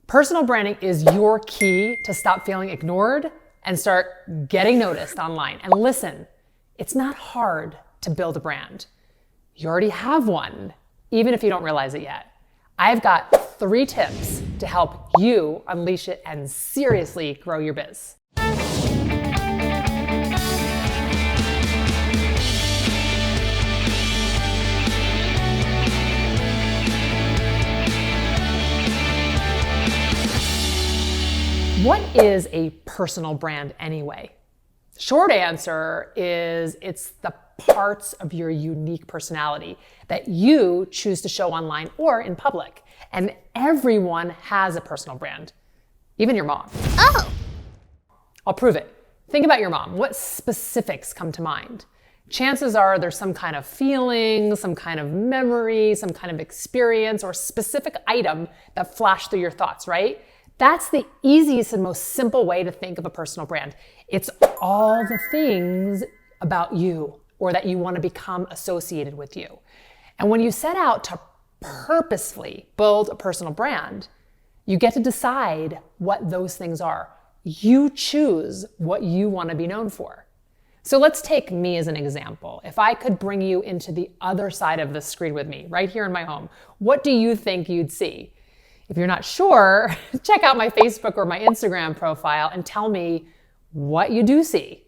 Personal branding is your key to stop feeling ignored and start getting noticed online. And listen, it's not hard to build a brand. You already have one, even if you don't realize it yet. I've got 3 tips to help you unleash it and seriously grow your biz. What is a personal brand anyway? Short answer is it's the parts of your unique personality that you choose to show online or in public. And everyone has a personal brand, even your mom. Oh! I'll prove it. Think about your mom. What specifics come to mind? Chances are there's some kind of feeling, some kind of memory, some kind of experience, or specific item that flashed through your thoughts, right? That's the easiest and most simple way to think of a personal brand. It's all the things about you or that you want to become associated with you. And when you set out to purposefully build a personal brand, you get to decide what those things are. You choose what you want to be known for. So let's take me as an example. If I could bring you into the other side of the screen with me, right here in my home, what do you think you'd see? If you're not sure, check out my Facebook or my Instagram profile and tell me what you do see.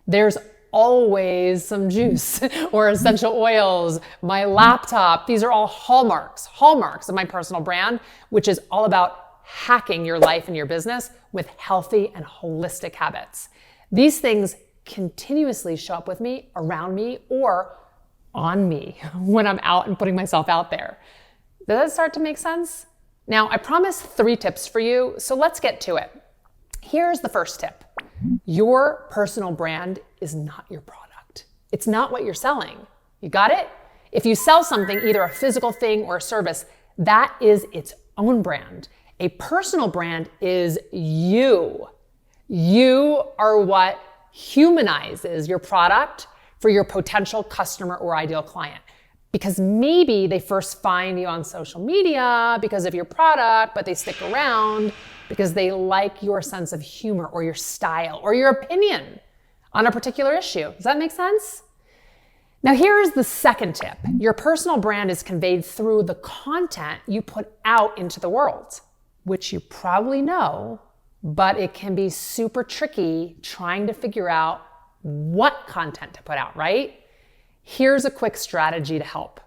There's always some juice or essential oils, my laptop. These are all hallmarks of my personal brand, which is all about hacking your life and your business with healthy and holistic habits. These things continuously show up with me, around me, or on me when I'm out and putting myself out there. Does that start to make sense? Now, I promised 3 tips for you, so let's get to it. Here's the first tip. Your personal brand is not your product. It's not what you're selling. You got it? If you sell something, either a physical thing or a service, that is its own brand. A personal brand is you. You are what humanizes your product for your potential customer or ideal client. Because maybe they first find you on social media because of your product, but they stick around because they like your sense of humor or your style or your opinion on a particular issue. Does that make sense? Now here's the second tip. Your personal brand is conveyed through the content you put out into the world, which you probably know, but it can be super tricky trying to figure out what content to put out, right? Here's a quick strategy to help.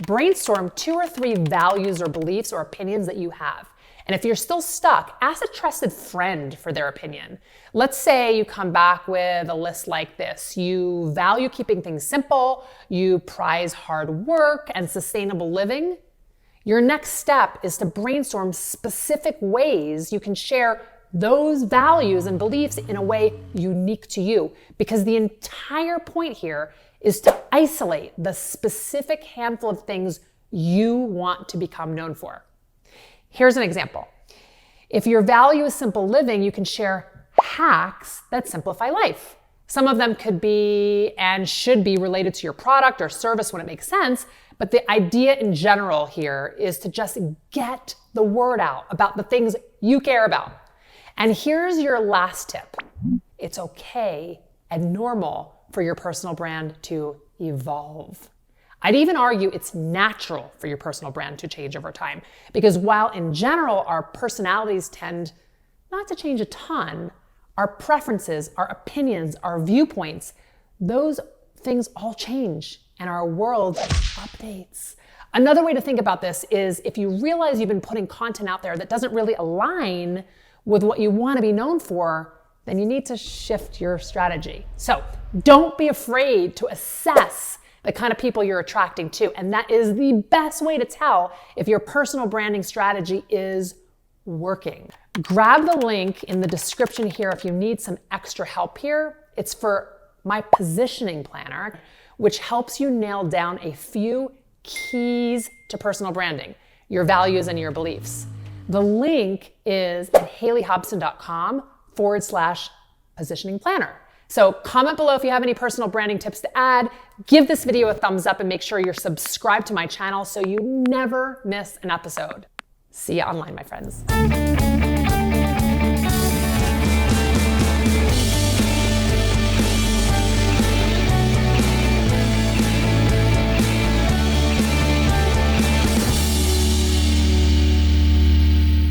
Brainstorm 2 or 3 values or beliefs or opinions that you have. And if you're still stuck, ask a trusted friend for their opinion. Let's say you come back with a list like this. You value keeping things simple, you prize hard work and sustainable living. Your next step is to brainstorm specific ways you can share those values and beliefs in a way unique to you. Because the entire point here is to isolate the specific handful of things you want to become known for. Here's an example. If your value is simple living, you can share hacks that simplify life. Some of them could be and should be related to your product or service when it makes sense, but the idea in general here is to just get the word out about the things you care about. And here's your last tip. It's okay and normal for your personal brand to evolve. I'd even argue it's natural for your personal brand to change over time, because while in general our personalities tend not to change a ton, our preferences, our opinions, our viewpoints, those things all change and our world updates. Another way to think about this is if you realize you've been putting content out there that doesn't really align with what you want to be known for, then you need to shift your strategy. So don't be afraid to assess the kind of people you're attracting to. And that is the best way to tell if your personal branding strategy is working. Grab the link in the description here if you need some extra help here. It's for my positioning planner, which helps you nail down a few keys to personal branding, your values and your beliefs. The link is at haleyhobson.com/positioning planner. So comment below if you have any personal branding tips to add. Give this video a thumbs up and make sure you're subscribed to my channel so you never miss an episode. See you online, my friends.